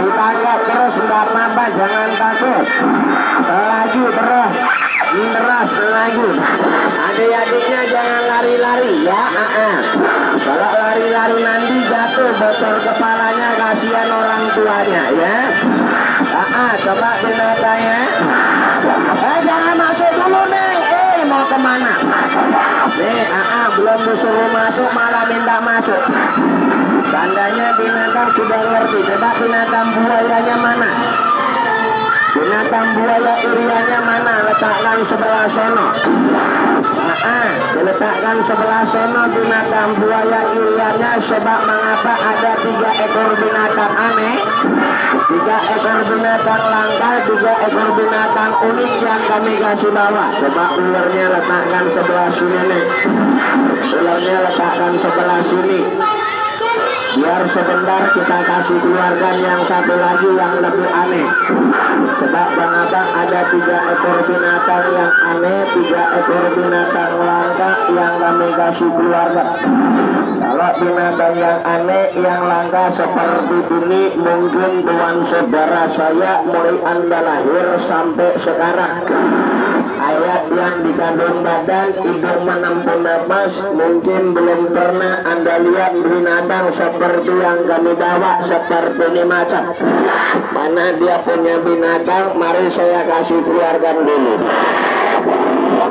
ditangkap terus, nggak apa-apa, jangan takut. Lagi terus, lagi. Adik-adiknya jangan lari-lari ya. Kalau lari-lari nanti jatuh, bocor kepalanya, kasihan orang tuanya ya. Coba binatangnya. Jangan masuk dulu Neng. Mau kemana? Nih, belum disuruh masuk malah minta masuk. Tandanya binatang sudah ngerti. Coba binatang buayanya mana? Binatang buaya iriannya mana? Letakkan sebelah sono. Diletakkan sebelah sono binatang buaya iriannya. Sebab mengapa ada 3 ekor binatang aneh, 3 ekor binatang langka, 3 ekor binatang unik yang kami kasih bawa. Coba ularnya letakkan sebelah sini nih. Ularnya letakkan sebelah sini. Biar sebentar kita kasih keluarkan yang satu lagi yang lebih aneh. Sebab mengapa ada 3 ekor binatang yang aneh, 3 ekor binatang langka yang kami kasih keluarkan. Kalau binatang yang aneh, yang langka seperti ini, mungkin tuan saudara saya mulai Anda lahir sampai sekarang, ayat yang dikandung badan, hidung menempuh nafas, mungkin belum pernah Anda lihat binatang seperti yang kami bawa, seperti ini macam. Mana dia punya binatang? Mari saya kasih keluarkan dulu.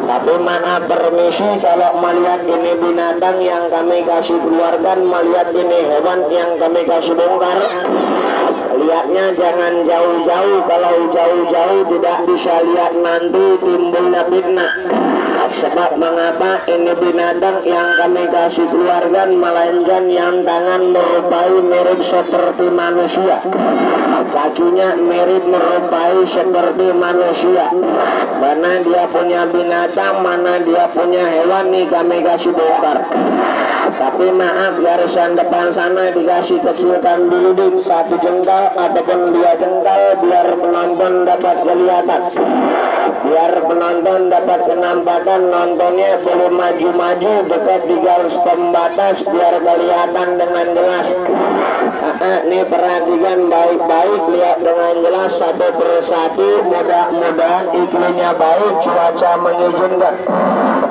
Tapi maaf permisi, kalau melihat ini binatang yang kami kasih keluarkan, melihat ini hewan yang kami kasih bongkar, lihatnya jangan jauh-jauh. Kalau jauh-jauh tidak bisa lihat, nanti timbulnya fitnah. Sebab mengapa ini binatang yang kami kasih keluarkan, melainkan yang tangan merupai mirip seperti manusia, kakinya mirip merupai seperti manusia. Mana dia punya binatang, mana dia punya hewan, nih kami kasih bongkar. Tapi maaf, garisan depan sana dikasih kecilkan dulu di 1 jengkal ataupun 2 jengkal, biar penonton dapat kelihatan, biar penonton dapat kenampakan. Nontonnya boleh maju-maju dekat di garis pembatas biar kelihatan dengan jelas. Nih perhatikan baik-baik, lihat dengan jelas satu persatu. Mudah-mudahan iklimnya baik, cuaca mengizinkan.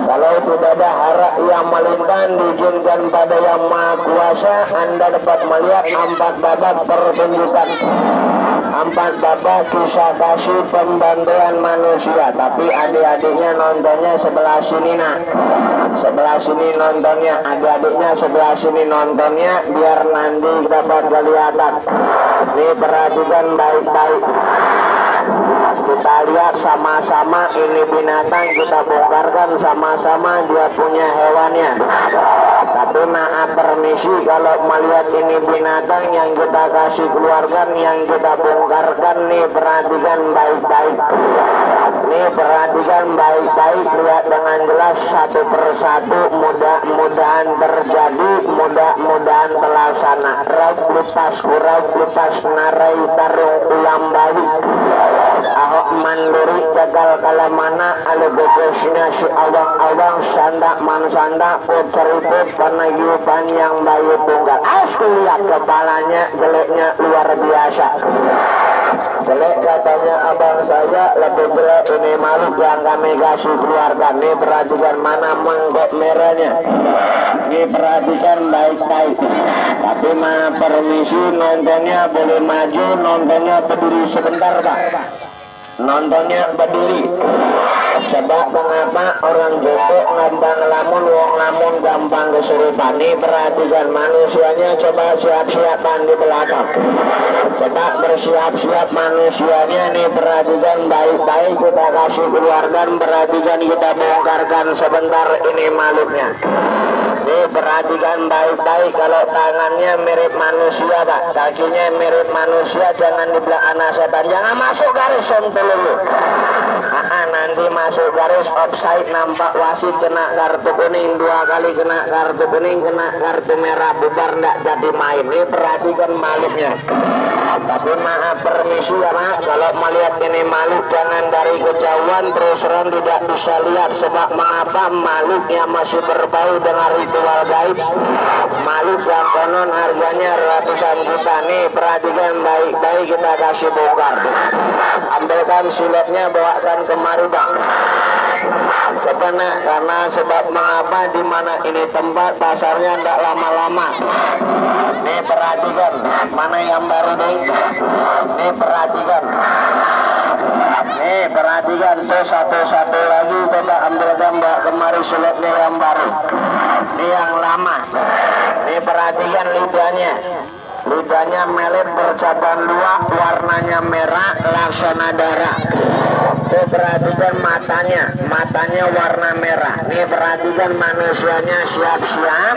Kalau tidak ada hara yang melintang, diizinkan pada yang maha kuasa, Anda dapat melihat 4 babak pertunjukan, 4 babak kisah kasih pembantaian manusia. Tapi adik-adiknya nontonnya sebelah sini nak, sebelah sini nontonnya, adik-adiknya sebelah sini nontonnya, biar nanti dapat kelihatan. Nih perhatikan baik-baik, kita lihat sama-sama ini binatang, kita bongkarkan sama-sama dia punya hewannya. Tapi maaf permisi, kalau melihat ini binatang yang kita kasih keluarkan, yang kita bongkarkan, nih perhatikan baik-baik, nih perhatikan baik-baik, lihat dengan jelas satu persatu. Mudah-mudahan terjadi, mudah-mudahan terlaksana. Rauk lepas kurau lepas narai tarung ulang balik ahok mandiri jagal kalamana alebekesnya si awang-awang sanda mansanda puter-puter penayupan yang bayu tunggal. Lihat kepalanya jeleknya luar biasa. Jelek katanya abang saya, lebih jelek ini makhluk yang kami kasih keluarkan. Nih perhatikan mana mangkok merahnya, nih perhatikan baik-baik. Tapi mah permisi, nontonnya boleh maju, nontonnya berdiri sebentar Pak, nontonnya berdiri. Sebab mengapa orang jepuk gampang lamun, wong lamun gampang kesurupan. Nih perhatikan manusianya, coba siap-siapan di belakang, coba bersiap-siap manusianya. Nih perhatikan baik-baik, kita kasih keluarkan, perhatikan kita bongkarkan sebentar ini makhluknya. Nih perhatikan baik-baik, kalau tangannya mirip manusia Pak, kakinya mirip manusia, jangan di belakang setan, jangan masuk garis dulu. Nanti masuk garis offside, nampak wasit kena kartu kuning 2 kali, kena kartu kuning, kena kartu merah, bubar ndak jadi main. Ini perhatikan makhluknya. Tapi maaf permisi ya Pak, kalau melihat ini makhluk jangan dari kejauhan, terus terang tidak bisa lihat. Sebab mengapa makhluknya masih berbau dengan ritual gaib. Makhluk yang konon harganya ratusan juta. Nih perhatikan baik-baik, kita kasih bongkar. Ambilkan siletnya, bawakan kemari Bang. Karena sebab mengapa di mana ini tempat pasarnya tidak lama-lama. Nih perhatikan, mana yang baru nih? Nih perhatikan. Nih perhatikan tuh satu-satu lagi, coba ambilkan Mbak kemari siletnya yang baru. Ini yang lama. Nih perhatikan lidahnya. Lidahnya melet bercabang dua, warnanya merah laksana darah. Tuh perhatikan matanya warna merah. Nih perhatikan manusianya siap-siap.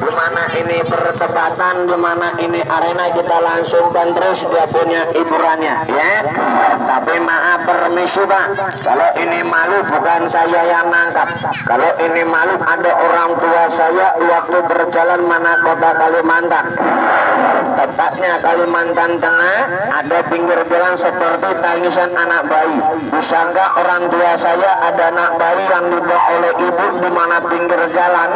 Dimana ini perdebatan, dimana ini arena, kita langsungkan terus, dia punya hiburannya ya. Tapi maaf permisi Pak, kalau ini malu bukan saya yang nangkap. Kalau ini malu ada orang tua saya waktu berjalan mana kota Kalimantan, tepatnya Kalimantan Tengah, ada pinggir jalan seperti tangisan anak bayi. Disangka orang tua saya ada anak bayi yang dibawa oleh ibu di mana pinggir jalan.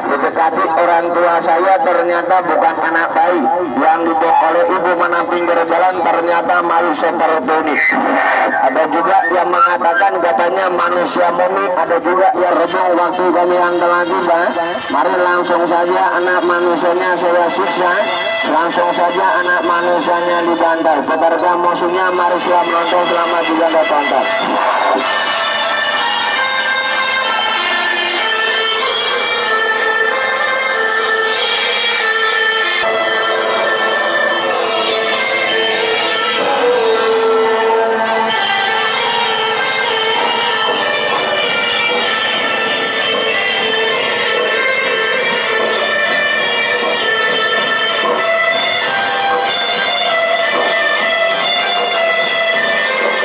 Didekati orang tua saya, ternyata bukan anak bayi yang dibawa oleh ibu mana pinggir jalan, ternyata malu seperti ini. Ada juga yang mengatakan katanya manusia mumi, ada juga yang rebung waktu kami yang telah tiba. Mari langsung saja anak manusianya saya siksa, langsung saja anak manusianya dibantai. Peserta musuhnya mari siap menonton, selama juga tonton.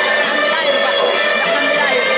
Jangan ambil air, Pak. Jangan ambil air.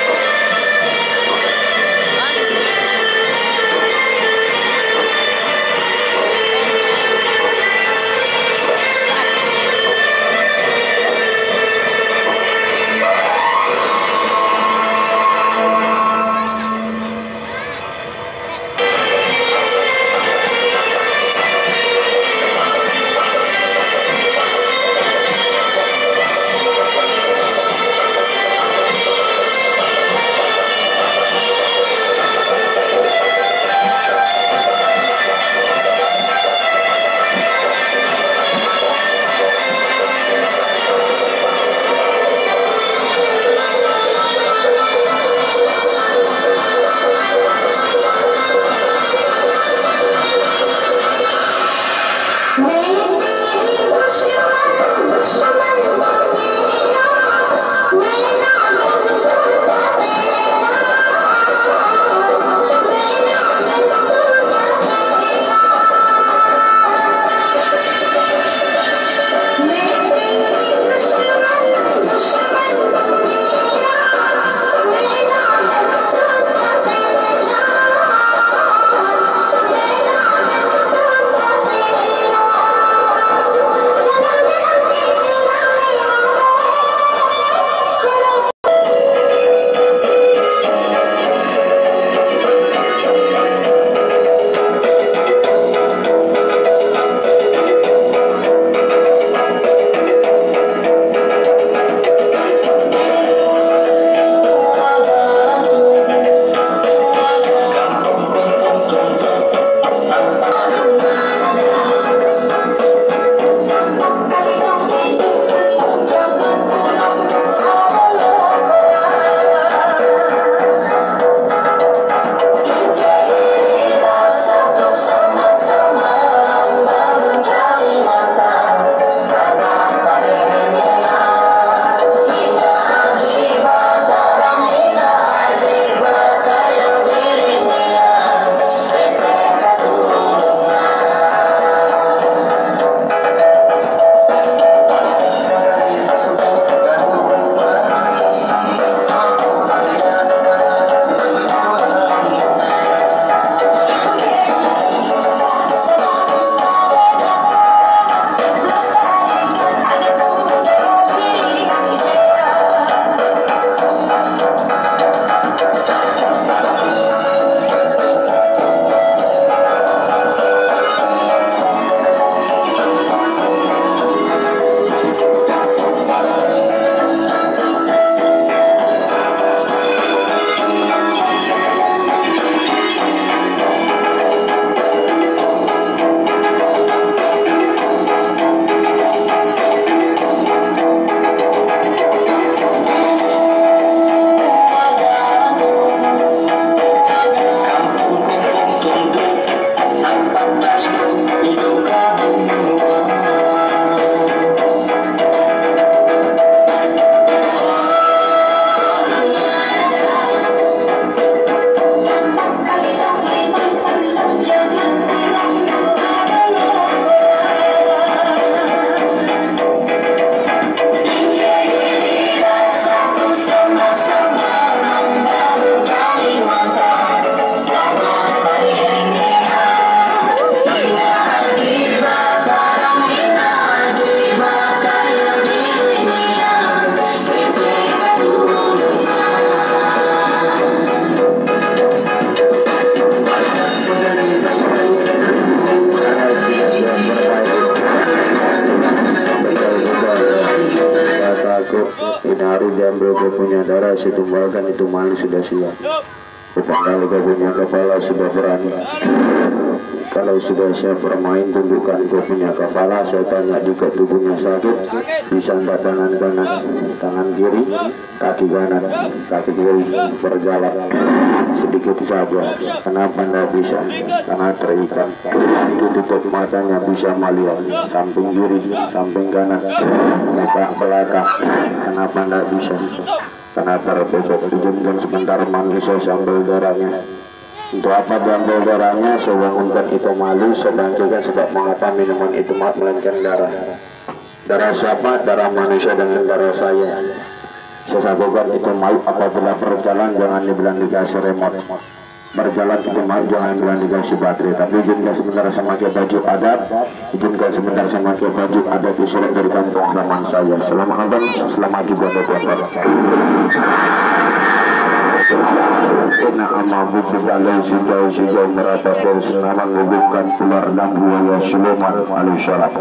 hari diambil kau punya darah, situmbalkan itu malu sudah siap. Kepala kau punya kepala sudah berani. Kalau sudah siap bermain, tundukkan kau punya kepala. Saya tanya jika tubuhnya sakit, bisa angkat tangan kanan, tangan kiri, kaki kanan, kaki kiri berjalan sedikit saja. Kenapa tidak bisa? Karena terikat. Itu tutup matanya bisa melihat samping kiri, samping kanan, belakang. Kenapa tidak bisa? Karena tertutup. Dijemkan sebentar manusia sambil darahnya. Untuk apa diambil darahnya? Saya bangunkan itu malu, sedang juga sebab mengapa minuman itu melainkan darah. Darah siapa? Darah manusia dengan darah saya. Saya satukan itu malu apabila berjalan jangan dibilang dikasih remote. Berjalan itu malu jangan dibilang dikasih baterai. Tapi izinkan sebentar sama ke baju adat, izinkan sebentar sama ke baju adat disurat dari kampung halaman saya. Selamat nonton, selamat juga tuan-tuan. Kena amabu berbalai sejauh merata dari senaman hubungkan ular dan buaya Sulaiman alaihissalam.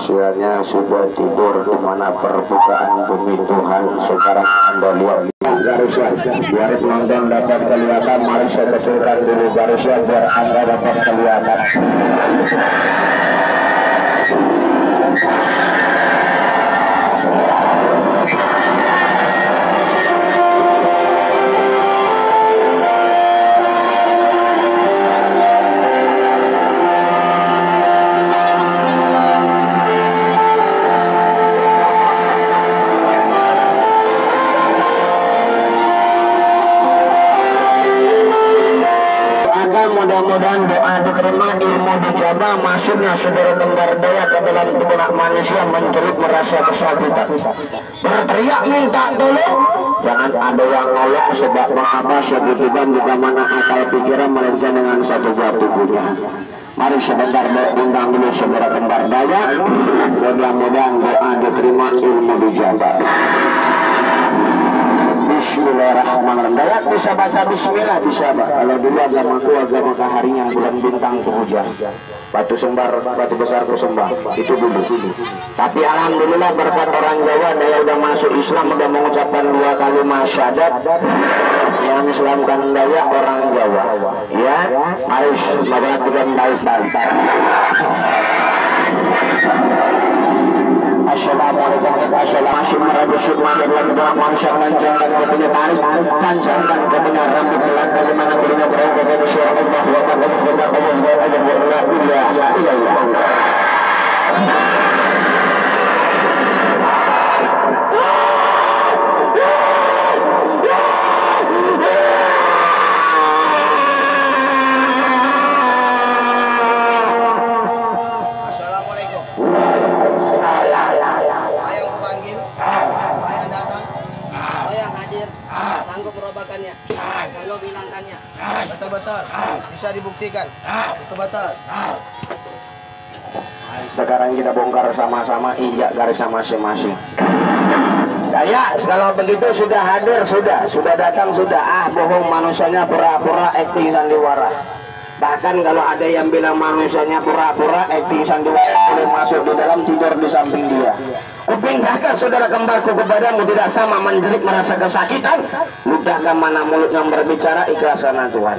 manusianya sudah tidur di mana permukaan bumi Tuhan sekarang Anda lihat garisnya biar penonton dapat kelihatan. Mari saya kecilkan dulu garisnya biar Anda dapat kelihatan. Mudah-mudahan doa diterima, ilmu dicoba, masuknya saudara kembar daya ke dalam tubuh manusia menjerit merasa kesakitan, berteriak minta tolong. Jangan ada yang nolak sebab mengapa segitikan juga mana akal pikiran melainkan dengan satu jatuh punya. Mari sebentar undang dulu saudara kembar daya, mudah-mudahan doa diterima, ilmu dicoba. Bismillahirrahmanirrahim. Dayak bisa baca bismillah, bisa Pak. Kalau dulu agamaku agama harinya bulan bintang ke hujan. Batu sembar, batu besar ku sembah. Itu dulu. Tapi alhamdulillah berkat orang Jawa, Daya udah masuk Islam, udah mengucapkan 2 kalimat syahadat. Yang Islamkan Daya orang Jawa. Ya, mari perhatikan baik-baik. Assalamualaikum warahmatullahi wabarakatuh. Panjangkan kepunya tarik, panjangkan kepunya rambut pelan, bagaimana gurunya berada di syurga Allah wa betul-betul bisa dibuktikan, betul-betul. Sekarang kita bongkar sama-sama, injak garisnya masing-masing. Daya, kalau begitu sudah hadir, sudah datang, sudah. Bohong manusianya pura-pura acting sandiwara. Bahkan kalau ada yang bilang manusianya pura-pura acting sandiwara, boleh masuk di dalam, tidur di samping dia. Kupindahkan saudara kembarku kepadamu, tidak sama menjerit merasa kesakitan. Ludahkan mana mulut yang berbicara, ikhlaskan Tuhan.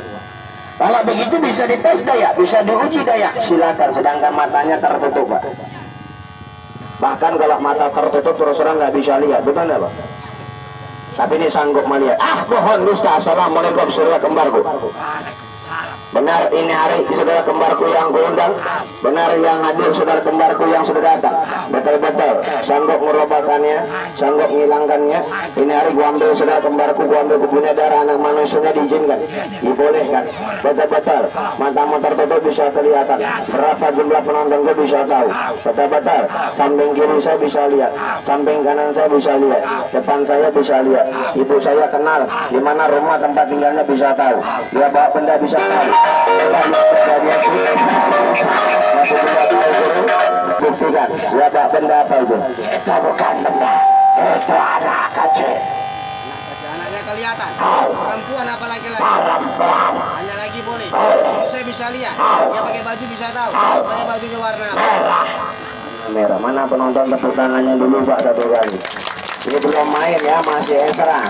Kalau begitu bisa dites Daya, bisa diuji Daya, silakan. Sedangkan matanya tertutup Pak. Bahkan kalau mata tertutup terus terang nggak bisa lihat, betul nggak Pak? Tapi ini sanggup melihat. Pohon dusta. Assalamualaikum saudara kembarku. Benar ini hari saudara kembarku yang kuundang, benar yang hadir saudara kembarku yang sudah datang. Betul-betul sanggup merubahkannya, sanggup menghilangkannya. Ini hari gua ambil saudara kembarku, gua ambil punya darah anak manusianya, diizinkan, dibolehkan. Betul-betul matamu tertutup bisa kelihatan. Berapa jumlah penonton gua bisa tahu. Betul-betul samping kiri saya bisa lihat, samping kanan saya bisa lihat, depan saya bisa lihat. Ibu saya kenal, di mana rumah tempat tinggalnya bisa tahu. Dia bawa benda bisa tahu. Buktikan, dia bawa benda apa itu? Itu bukan benda, itu anak kecil. Anaknya kelihatan, perempuan apa laki-laki? Perempuan. Hanya lagi boleh. Kalau saya bisa lihat, dia pakai baju bisa tahu. Pakai bajunya warna apa? Merah. Mana penonton tepuk tangannya dulu Pak satu kali. Ini belum main ya, masih ekstra.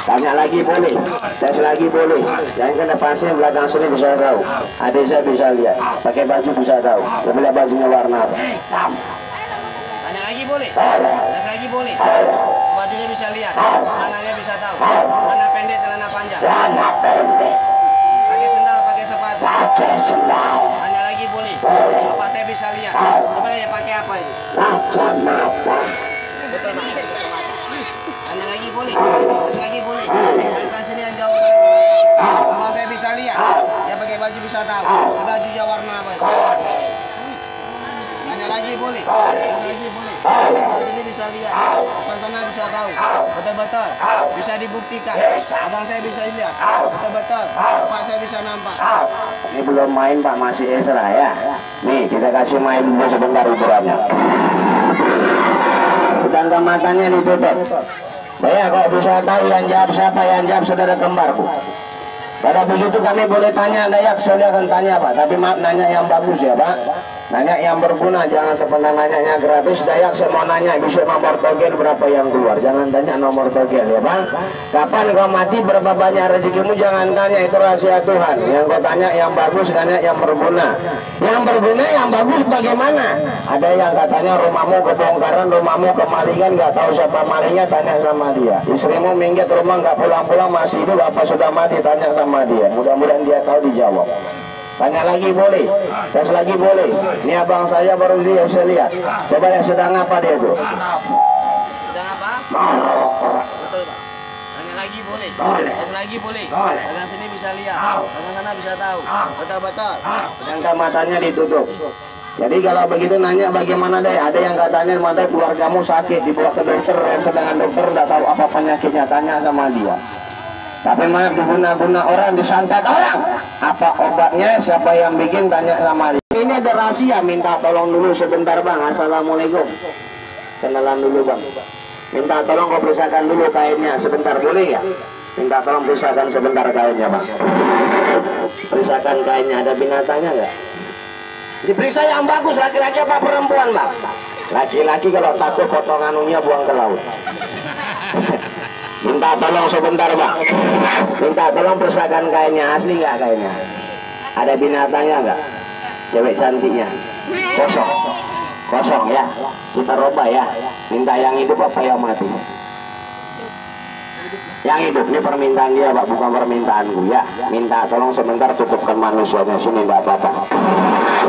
Tanya lagi boleh, tes lagi boleh. Yang ke depan sini, belakang sini bisa tahu. Adik saya bisa lihat, pakai baju bisa tahu. Dia bajunya warna apa? Tanya lagi boleh, tes lagi boleh. Bajunya bisa lihat, celananya bisa tahu. Celana pendek, celana panjang. Pakai sendal, pakai sepatu. Tanya lagi boleh. Apa saya bisa lihat? Sebenarnya pakai apa ini? Kacamata. Betul Pak. Tanya lagi boleh, terus lagi boleh. Tanya sini yang jauh. Kalau saya bisa lihat, dia pakai baju bisa tahu. Bajunya warna apa? Tanya lagi boleh, terus lagi boleh. Terus ini bisa lihat, personal bisa tahu. Betul-betul bisa dibuktikan. Abang saya bisa lihat, betul-betul. Pak saya bisa nampak. Ini belum main Pak, masih ekstra ya. Nih kita kasih main dulu sebentar hiburannya. Tangga matanya ditutup. Saya kok bisa tahu yang jawab siapa? Yang jawab saudara kembarku. Pada begitu kami boleh tanya Dayak, saya akan tanya Pak. Tapi maaf nanya yang bagus ya Pak. Nanya yang berguna, jangan sebentar nanyanya gratis. Dayak semua nanya, bisa nomor togen berapa yang keluar, jangan tanya nomor togen ya bang. Kapan kau mati, berapa banyak rezekimu, jangan tanya, itu rahasia Tuhan. Yang kau tanya yang bagus, tanya yang berguna. Yang berguna, yang bagus bagaimana? Ada yang katanya rumahmu kebongkaran, rumahmu kemalingan, nggak tahu siapa malingnya, tanya sama dia. Istrimu minggat rumah nggak pulang-pulang, masih hidup apa sudah mati, tanya sama dia. Mudah-mudahan dia tahu, dijawab. Tanya lagi boleh, tes lagi boleh. Ini abang saya baru dia bisa lihat. Coba yang sedang apa dia tuh? Sedang apa? Betul Pak. Tanya lagi boleh. Tes lagi boleh. Dengan sini bisa lihat. Dengan sana bisa tahu. Betul-betul. Sedangkan matanya ditutup. Jadi kalau begitu nanya bagaimana deh? Ada yang katanya mata keluargamu sakit, dibawa ke dokter, dengan dokter nggak tahu apa penyakitnya, tanya sama dia. Tapi maaf, diguna-guna orang, disantet orang. Apa obatnya, siapa yang bikin, tanya sama dia. Ini ada rahasia, minta tolong dulu sebentar bang. Assalamualaikum. Kenalan dulu bang. Minta tolong kau periksakan dulu kainnya sebentar, boleh ya? Minta tolong periksakan sebentar kainnya bang. Periksakan kainnya, ada binatangnya nggak? Diperiksa yang bagus, laki-laki apa perempuan bang? Laki-laki, kalau takut potongannya buang ke laut. Minta tolong sebentar bang. Minta tolong periksakan kainnya, asli nggak kainnya? Ada binatangnya nggak? Cewek cantiknya? Kosong. Kosong ya. Kita robah ya. Minta yang hidup apa yang mati? Yang hidup. Ini permintaan dia pak, bukan permintaanku ya. Minta tolong sebentar tutupkan manusianya sini, nggak apa-apa.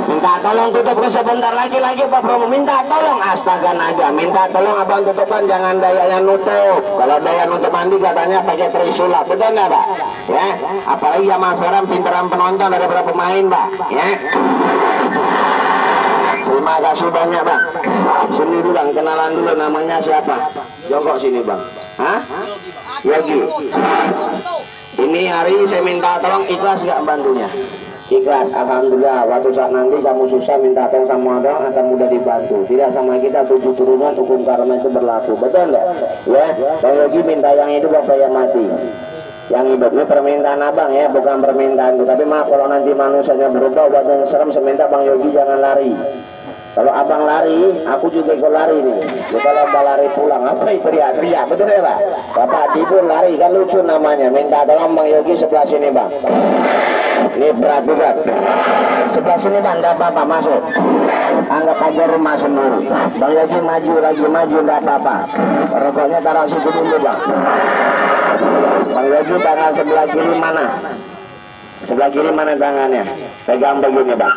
Minta tolong tutupkan sebentar, lagi-lagi pak Promo. Minta tolong, astaga naga. Minta tolong abang tutupkan, jangan daya yang nutup. Kalau daya nutup mandi katanya pakai trisula, betul nggak pak? Ya. Apalagi zaman sekarang pintaran penonton daripada pemain pak. Ya. Terima kasih banyak bang. Sini dulu bang, kenalan dulu, namanya siapa? Jongkok sini bang. Hah? Yogi. Ini hari saya minta tolong, ikhlas gak bantunya? Ikhlas, alhamdulillah. Waktu saat nanti kamu susah minta tolong sama orang akan mudah dibantu. Tidak sama kita 7 turunan hukum karma itu berlaku, betul enggak? Ya, Bang Yogi minta yang hidup apa yang mati? Yang hidup. Ini permintaan abang ya, bukan permintaan itu. Tapi maaf kalau nanti manusianya berubah wajahnya serem, saya minta Bang Yogi jangan lari. Kalau abang lari, aku juga ikut lari nih. Kita lomba lari pulang, apa itu teriak-teriak, betul ya pak? Bapak Dibun lari, kan lucu namanya. Minta tolong Bang Yogi sebelah sini bang. Ini berat juga. Sebelah sini bang, tidak apa-apa, masuk. Anggap aja rumah sendiri. Bang Yogi maju lagi, maju, tidak apa-apa. Rokoknya taruh situ dulu bang. Bang Yogi tangan sebelah kiri mana? Sebelah kiri mana tangannya? Pegang begini bang.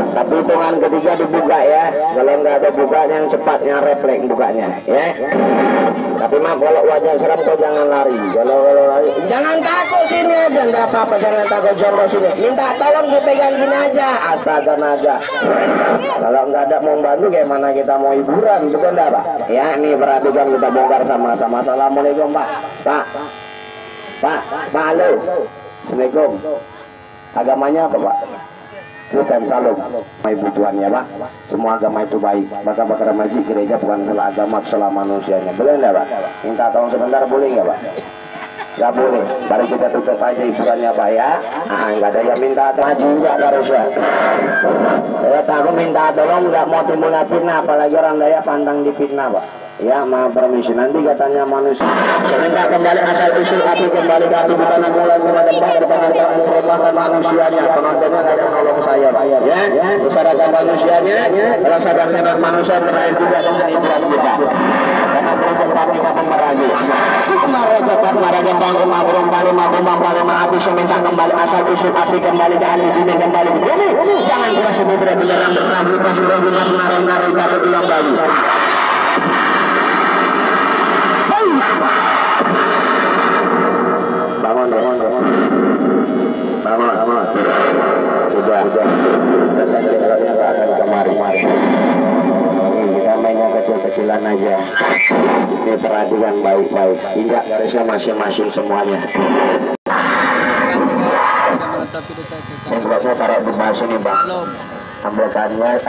Tapi hitungan ketiga dibuka ya. Kalau nggak ada buka yang cepat, yang refleks bukanya ya. Tapi maaf kalau wajah seram kau jangan lari. Kalau lari jangan takut, sini aja, nggak apa-apa, jangan takut, jongkok sini. Minta tolong dipegang gini aja. Astaga naga. Kalau nggak ada mau bantu, gimana kita mau hiburan, betul nggak pak? Ya ini berarti kan kita bongkar sama-sama. Assalamualaikum pak. Pak, halo. Assalamualaikum. Agamanya apa pak? Kristen, salam. Ibu Tuhan ya pak. Semua agama itu baik. Bakar maji gereja bukan salah agama, salah manusianya. Boleh nggak pak? Minta tolong sebentar boleh nggak pak? Nggak boleh. Mari kita tutup aja hiburannya pak ya. Nggak ada yang minta maju nggak harusnya. Saya takut minta tolong nggak mau timbul fitnah, apalagi orang daya pantang difitnah pak. Ya maaf permisi, nanti katanya manusia. Sebentar kembali asal usul api, kembali ke api, bukan mulai menembak depan agak merubahkan manusianya. Penontonnya nggak ada nolong saya pak ya. Bersarakan manusianya, kalau sadar manusia terakhir juga dengan ibarat kita. Karena berhubung kami kapal meragi. Kemarin dapat maraga bangun mabrum balik mabrum api, seminta kembali asal usul api, kembali ke api, bumi kembali ke bumi. Jangan keras sebut benar-benar lupa sudah lupa narang-narang dapat ulang lagi. Bangun. Sudah. Kita akan kemari. Kita mainnya kecil-kecilan aja. Ini perhatikan baik-baik. Injak garisnya masing-masing semuanya. Sebabnya taruh di bawah sini bang. Ambilkannya